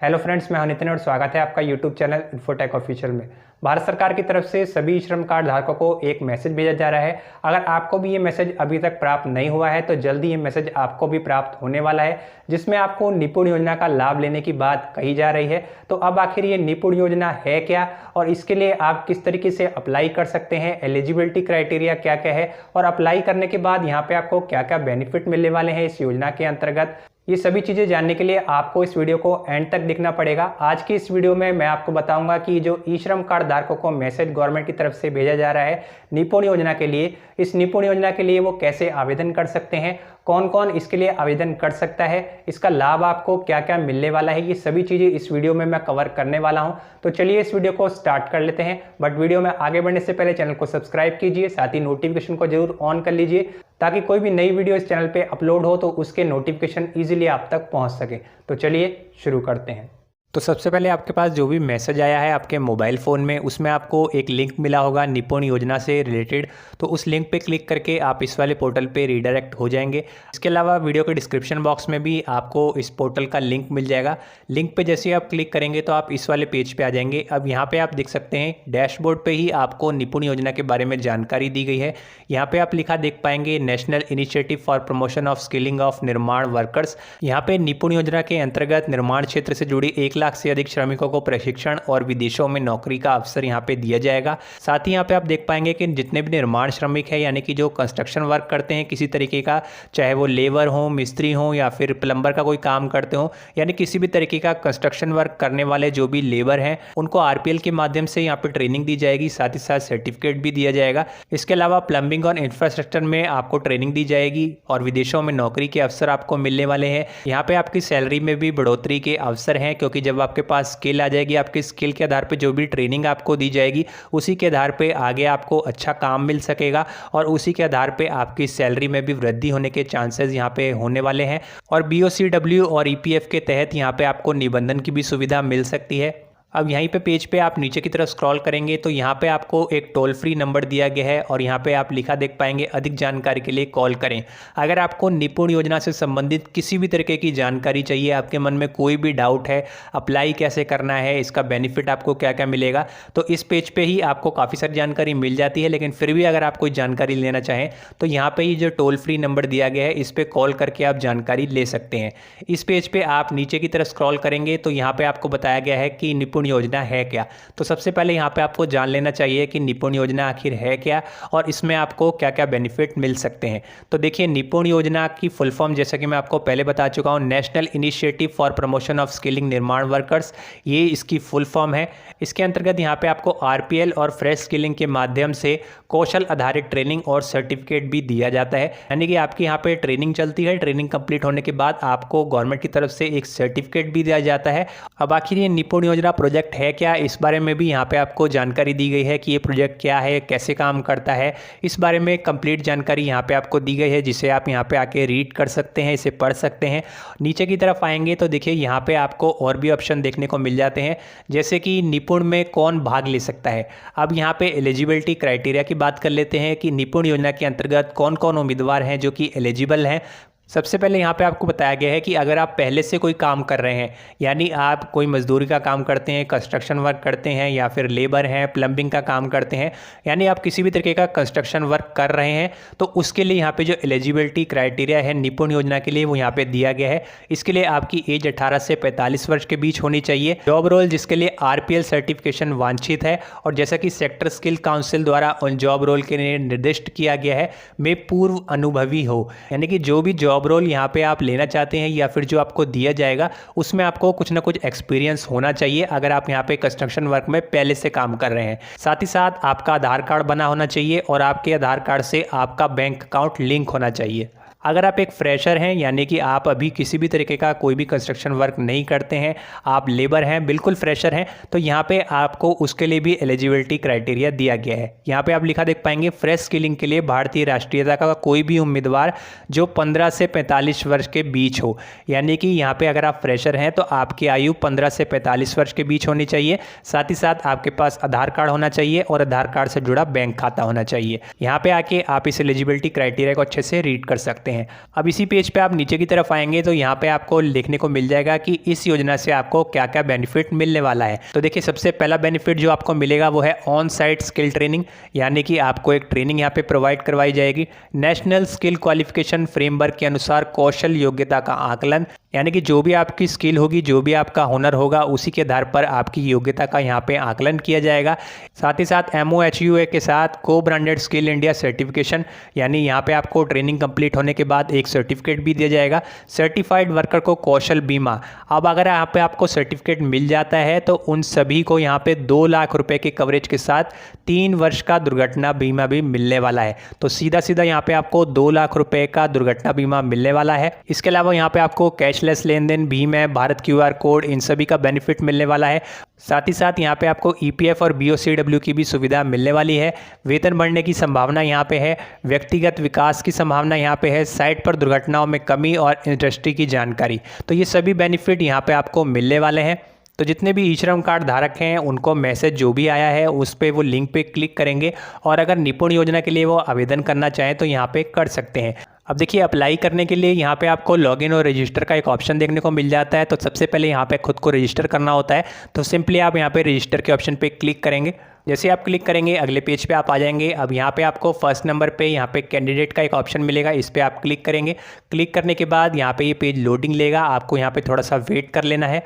Hello friends, मैं नितिन और स्वागत है आपका यूट्यूब चैनल इन्फोटेक ऑफिशियल में। भारत सरकार की तरफ से सभी श्रम कार्ड धारकों को एक मैसेज भेजा जा रहा है। अगर आपको भी ये मैसेज अभी तक प्राप्त नहीं हुआ है तो जल्दी ये मैसेज आपको भी प्राप्त होने वाला है, जिसमें आपको निपुण योजना का लाभ लेने की बात कही जा रही है। तो अब आखिर ये निपुण योजना है क्या और इसके लिए आप किस तरीके से अप्लाई कर सकते हैं, एलिजिबिलिटी क्राइटेरिया क्या क्या है और अप्लाई करने के बाद यहाँ पे आपको क्या क्या बेनिफिट मिलने वाले हैं इस योजना के अंतर्गत, ये सभी चीज़ें जानने के लिए आपको इस वीडियो को एंड तक देखना पड़ेगा। आज की इस वीडियो में मैं आपको बताऊंगा कि जो ई श्रम कार्ड धारकों को मैसेज गवर्नमेंट की तरफ से भेजा जा रहा है निपुण योजना के लिए, इस निपुण योजना के लिए वो कैसे आवेदन कर सकते हैं, कौन कौन इसके लिए आवेदन कर सकता है, इसका लाभ आपको क्या क्या मिलने वाला है, ये सभी चीज़ें इस वीडियो में मैं कवर करने वाला हूं। तो चलिए इस वीडियो को स्टार्ट कर लेते हैं। बट वीडियो में आगे बढ़ने से पहले चैनल को सब्सक्राइब कीजिए, साथ ही नोटिफिकेशन को जरूर ऑन कर लीजिए ताकि कोई भी नई वीडियो इस चैनल पे अपलोड हो तो उसके नोटिफिकेशन ईजिली आप तक पहुंच सके। तो चलिए शुरू करते हैं। तो सबसे पहले आपके पास जो भी मैसेज आया है आपके मोबाइल फ़ोन में, उसमें आपको एक लिंक मिला होगा निपुण योजना से रिलेटेड। तो उस लिंक पे क्लिक करके आप इस वाले पोर्टल पे रीडायरेक्ट हो जाएंगे। इसके अलावा वीडियो के डिस्क्रिप्शन बॉक्स में भी आपको इस पोर्टल का लिंक मिल जाएगा। लिंक पे जैसे ही आप क्लिक करेंगे तो आप इस वाले पेज पे आ जाएंगे। अब यहाँ पे आप देख सकते हैं डैशबोर्ड पे ही आपको निपुण योजना के बारे में जानकारी दी गई है। यहाँ पे आप लिखा देख पाएंगे national initiative for promotion of skilling of निर्माण वर्कर्स। यहाँ पे निपुण योजना के अंतर्गत निर्माण क्षेत्र से जुड़ी 1 लाख से अधिक श्रमिकों को प्रशिक्षण और विदेशों में नौकरी का अवसर यहाँ पे दिया जाएगा। साथ ही यहाँ पे आप देख पाएंगे कि जितने भी निर्माण श्रमिक है यानी कि जो कंस्ट्रक्शन वर्क करते हैं किसी तरीके का, चाहे वो लेबर हो, मिस्त्री हो या फिर प्लम्बर का कोई काम करते हो, यानी किसी भी तरीके का कंस्ट्रक्शन वर्क करने वाले जो भी लेबर हैं उनको आरपीएल के माध्यम से यहाँ पे ट्रेनिंग दी जाएगी, साथ ही साथ सर्टिफिकेट भी दिया जाएगा। इसके अलावा प्लम्बिंग और इंफ्रास्ट्रक्चर में आपको ट्रेनिंग दी जाएगी और विदेशों में नौकरी के अवसर आपको मिलने वाले हैं। यहाँ पे आपकी सैलरी में भी बढ़ोतरी के अवसर हैं, क्योंकि जब आपके पास स्किल आ जाएगी, आपके स्किल के आधार पे जो भी ट्रेनिंग आपको दी जाएगी उसी के आधार पे आगे आपको अच्छा काम मिल सकेगा और उसी के आधार पे आपकी सैलरी में भी वृद्धि होने के चांसेस यहाँ पे होने वाले हैं। और बीओसीडब्ल्यू और ईपीएफ के तहत यहाँ पे आपको निबंधन की भी सुविधा मिल सकती है। अब यहीं पे पेज पे आप नीचे की तरफ स्क्रॉल करेंगे तो यहाँ पे आपको एक टोल फ्री नंबर दिया गया है और यहाँ पे आप लिखा देख पाएंगे अधिक जानकारी के लिए कॉल करें। अगर आपको निपुण योजना से संबंधित किसी भी तरीके की जानकारी चाहिए, आपके मन में कोई भी डाउट है, अप्लाई कैसे करना है, इसका बेनिफिट आपको क्या क्या मिलेगा, तो इस पेज पे ही आपको काफ़ी सारी जानकारी मिल जाती है। लेकिन फिर भी अगर आप कोई जानकारी लेना चाहें तो यहाँ पे ही जो टोल फ्री नंबर दिया गया है इस पर कॉल करके आप जानकारी ले सकते हैं। इस पेज पे आप नीचे की तरफ स्क्रॉल करेंगे तो यहाँ पे आपको बताया गया है कि निपुण योजना है क्या। तो सबसे पहले यहाँ पे आपको जान लेना चाहिए कि निपुण योजना आखिर है क्या और इसमें आपको क्या क्या बेनिफिट मिल सकते हैं। तो देखिए, निपुण योजना की फुल फॉर्म जैसा कि मैं आपको पहले बता चुका हूँ, national initiative for promotion of skilling निर्माण वर्कर्स, ये इसकी फुल फॉर्म है। इसके अंतर्गत यहाँ पे आपको आरपीएल और फ्रेश स्किलिंग के माध्यम से कौशल आधारित ट्रेनिंग और सर्टिफिकेट भी दिया जाता है, यानी कि आपकी यहाँ पे ट्रेनिंग चलती है। ट्रेनिंग कंप्लीट होने के बाद आपको गवर्नमेंट की तरफ से एक सर्टिफिकेट भी दिया जाता है। अब आखिर ये निपुण योजना प्रोजेक्ट है क्या, इस बारे में भी यहाँ पे आपको जानकारी दी गई है कि ये प्रोजेक्ट क्या है, कैसे काम करता है, इस बारे में कंप्लीट जानकारी यहाँ पे आपको दी गई है, जिसे आप यहाँ पे आके रीड कर सकते हैं, इसे पढ़ सकते हैं। नीचे की तरफ आएंगे तो देखिए यहाँ पे आपको और भी ऑप्शन देखने को मिल जाते हैं, जैसे कि निपुण में कौन भाग ले सकता है। अब यहाँ पे एलिजिबिलिटी क्राइटेरिया की बात कर लेते हैं कि निपुण योजना के अंतर्गत कौन कौन उम्मीदवार हैं जो कि एलिजिबल हैं। सबसे पहले यहाँ पे आपको बताया गया है कि अगर आप पहले से कोई काम कर रहे हैं, यानी आप कोई मजदूरी का काम करते हैं, कंस्ट्रक्शन वर्क करते हैं या फिर लेबर हैं, प्लम्बिंग का काम करते हैं, यानी आप किसी भी तरीके का कंस्ट्रक्शन वर्क कर रहे हैं, तो उसके लिए यहाँ पे जो एलिजिबिलिटी क्राइटेरिया है निपुण योजना के लिए वो यहाँ पे दिया गया है। इसके लिए आपकी एज 18 से 45 वर्ष के बीच होनी चाहिए। जॉब रोल जिसके लिए आरपीएल सर्टिफिकेशन वांछित है और जैसा कि सेक्टर स्किल काउंसिल द्वारा उन जॉब रोल के लिए निर्दिष्ट किया गया है, में पूर्व अनुभवी हो, यानी कि जो भी जॉब रोल यहाँ पे आप लेना चाहते हैं या फिर जो आपको दिया जाएगा उसमें आपको कुछ ना कुछ एक्सपीरियंस होना चाहिए, अगर आप यहाँ पे कंस्ट्रक्शन वर्क में पहले से काम कर रहे हैं। साथ ही साथ आपका आधार कार्ड बना होना चाहिए और आपके आधार कार्ड से आपका बैंक अकाउंट लिंक होना चाहिए। अगर आप एक फ्रेशर हैं, यानी कि आप अभी किसी भी तरीके का कोई भी कंस्ट्रक्शन वर्क नहीं करते हैं, आप लेबर हैं, बिल्कुल फ्रेशर हैं, तो यहाँ पे आपको उसके लिए भी एलिजिबिलिटी क्राइटेरिया दिया गया है। यहाँ पे आप लिखा देख पाएंगे फ्रेश स्किलिंग के लिए भारतीय राष्ट्रीयता का कोई भी उम्मीदवार जो 15 से 45 वर्ष के बीच हो, यानी कि यहाँ पे अगर आप फ्रेशर हैं तो आपकी आयु 15 से 45 वर्ष के बीच होनी चाहिए। साथ ही साथ आपके पास आधार कार्ड होना चाहिए और आधार कार्ड से जुड़ा बैंक खाता होना चाहिए। यहाँ पे आके आप इस एलिजिबिलिटी क्राइटेरिया को अच्छे से रीड कर सकते हैं। हैं। अब इसी पेज पे आप नीचे की तरफ आएंगे तो यहाँ पे आपको देखने को मिल जाएगा कि इस योजना से आपको क्या क्या बेनिफिट मिलने वाला है। तो देखिए, सबसे पहला बेनिफिट जो आपको मिलेगा वो है ऑन साइट स्किल ट्रेनिंग, यानी कि आपको एक ट्रेनिंग यहाँ पे प्रोवाइड करवाई जाएगी। नेशनल स्किल क्वालिफिकेशन फ्रेमवर्क के अनुसार कौशल योग्यता का आकलन, यानी कि जो भी आपकी स्किल होगी, जो भी आपका हुनर होगा, उसी के आधार पर आपकी योग्यता का यहाँ पे आकलन किया जाएगा। साथ ही साथ MOHUA के साथ को ब्रांडेड स्किल इंडिया सर्टिफिकेशन, यानी यहाँ पे आपको ट्रेनिंग कंप्लीट होने के बाद एक सर्टिफिकेट भी दिया जाएगा। सर्टिफाइड वर्कर को कौशल बीमा, अब अगर यहाँ पे आपको सर्टिफिकेट मिल जाता है तो उन सभी को यहाँ पे 2 लाख रुपए के कवरेज के साथ 3 वर्ष का दुर्घटना बीमा भी मिलने वाला है। तो सीधा सीधा यहाँ पे आपको 2 लाख रुपए का दुर्घटना बीमा मिलने वाला है। इसके अलावा यहाँ पे आपको कैशलेस लेन देन, भीम है, भारत QR कोड, इन सभी का बेनिफिट मिलने वाला है। साथ ही साथ यहाँ पे आपको EPF और BOCW की भी सुविधा मिलने वाली है। वेतन बढ़ने की संभावना यहाँ पे है। व्यक्तिगत विकास की संभावना यहाँ पे है। साइट पर दुर्घटनाओं में कमी और इंडस्ट्री की जानकारी, तो ये सभी बेनिफिट यहाँ पे आपको मिलने वाले हैं। तो जितने भी ई श्रम कार्ड धारक हैं उनको मैसेज जो भी आया है उस पर वो लिंक पे क्लिक करेंगे और अगर निपुण योजना के लिए वो आवेदन करना चाहें तो यहाँ पे कर सकते हैं। अब देखिए, अप्लाई करने के लिए यहाँ पे आपको लॉगिन और रजिस्टर का एक ऑप्शन देखने को मिल जाता है। तो सबसे पहले यहाँ पे खुद को रजिस्टर करना होता है। तो सिंपली आप यहाँ पे रजिस्टर के ऑप्शन पे क्लिक करेंगे। जैसे आप क्लिक करेंगे अगले पेज पे आप आ जाएंगे। अब यहाँ पे आपको फर्स्ट नंबर पे यहाँ पे कैंडिडेट का एक ऑप्शन मिलेगा, इस पर आप क्लिक करेंगे। क्लिक करने के बाद यहाँ पे ये पेज लोडिंग लेगा, आपको यहाँ पे थोड़ा सा वेट कर लेना है।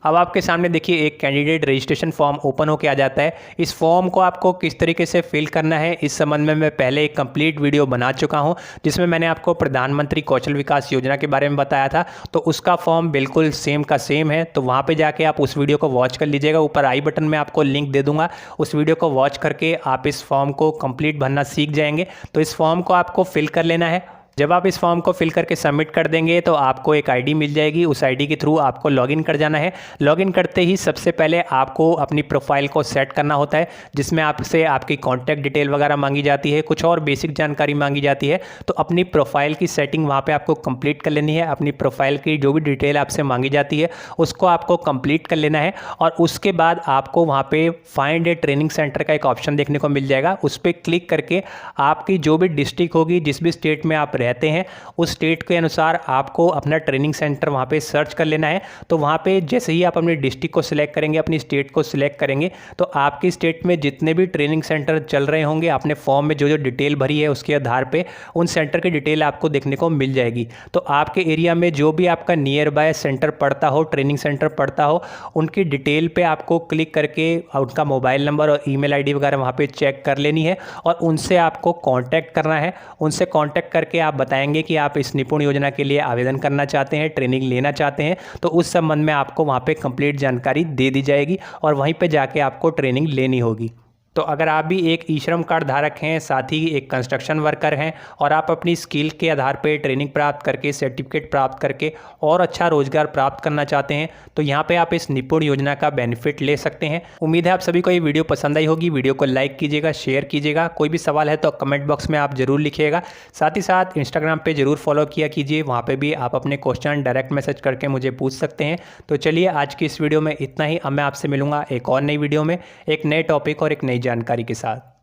अब आपके सामने देखिए एक कैंडिडेट रजिस्ट्रेशन फॉर्म ओपन होकर आ जाता है। इस फॉर्म को आपको किस तरीके से फिल करना है इस संबंध में मैं पहले एक कंप्लीट वीडियो बना चुका हूं, जिसमें मैंने आपको प्रधानमंत्री कौशल विकास योजना के बारे में बताया था। तो उसका फॉर्म बिल्कुल सेम का सेम है, तो वहां पे जाके आप उस वीडियो को वॉच कर लीजिएगा। ऊपर आई बटन में आपको लिंक दे दूंगा, उस वीडियो को वॉच करके आप इस फॉर्म को कंप्लीट भरना सीख जाएंगे। तो इस फॉर्म को आपको फिल कर लेना है। जब आप इस फॉर्म को फिल करके सबमिट कर देंगे तो आपको एक आईडी मिल जाएगी, उस आईडी के थ्रू आपको लॉगिन कर जाना है। लॉगिन करते ही सबसे पहले आपको अपनी प्रोफाइल को सेट करना होता है, जिसमें आपसे आपकी कॉन्टैक्ट डिटेल वगैरह मांगी जाती है, कुछ और बेसिक जानकारी मांगी जाती है। तो अपनी प्रोफाइल की सेटिंग वहाँ पे आपको कंप्लीट कर लेनी है। अपनी प्रोफाइल की जो भी डिटेल आपसे मांगी जाती है उसको आपको कंप्लीट कर लेना है और उसके बाद आपको वहाँ पे फाइंड ए ट्रेनिंग सेंटर का एक ऑप्शन देखने को मिल जाएगा। उस पर क्लिक करके आपकी जो भी डिस्ट्रिक्ट होगी, जिस भी स्टेट में आप रहते हैं, उस स्टेट के अनुसार आपको अपना ट्रेनिंग सेंटर वहां पे सर्च कर लेना है। तो वहां पे जैसे ही आप अपनी डिस्ट्रिक्ट को सिलेक्ट करेंगे, अपनी स्टेट को सिलेक्ट करेंगे, तो आपकी स्टेट में जितने भी ट्रेनिंग सेंटर चल रहे होंगे, आपने फॉर्म में जो जो डिटेल भरी है उसके आधार पे उन सेंटर की डिटेल आपको देखने को मिल जाएगी। तो आपके एरिया में जो भी आपका नियर बाय सेंटर पड़ता हो, ट्रेनिंग सेंटर पड़ता हो, उनकी डिटेल पे आपको क्लिक करके उनका मोबाइल नंबर और ईमेल आईडी वगैरह वहाँ पे चेक कर लेनी है और उनसे आपको कांटेक्ट करना है। उनसे कांटेक्ट करके आप बताएंगे कि आप इस निपुण योजना के लिए आवेदन करना चाहते हैं, ट्रेनिंग लेना चाहते हैं, तो उस संबंध में आपको वहाँ पे कंप्लीट जानकारी दे दी जाएगी और वहीं पे जाके आपको ट्रेनिंग लेनी होगी। तो अगर आप भी एक ई श्रम कार्ड धारक हैं, साथ ही एक कंस्ट्रक्शन वर्कर हैं और आप अपनी स्किल के आधार पर ट्रेनिंग प्राप्त करके, सर्टिफिकेट प्राप्त करके और अच्छा रोजगार प्राप्त करना चाहते हैं, तो यहाँ पे आप इस निपुण योजना का बेनिफिट ले सकते हैं। उम्मीद है आप सभी को ये वीडियो पसंद आई होगी। वीडियो को लाइक कीजिएगा, शेयर कीजिएगा। कोई भी सवाल है तो कमेंट बॉक्स में आप जरूर लिखिएगा। साथ ही साथ इंस्टाग्राम पर जरूर फॉलो किया कीजिए, वहाँ पर भी आप अपने क्वेश्चन डायरेक्ट मैसेज करके मुझे पूछ सकते हैं। तो चलिए, आज की इस वीडियो में इतना ही। अब मैं आपसे मिलूंगा एक और नई वीडियो में, एक नए टॉपिक और एक नई जानकारी के साथ।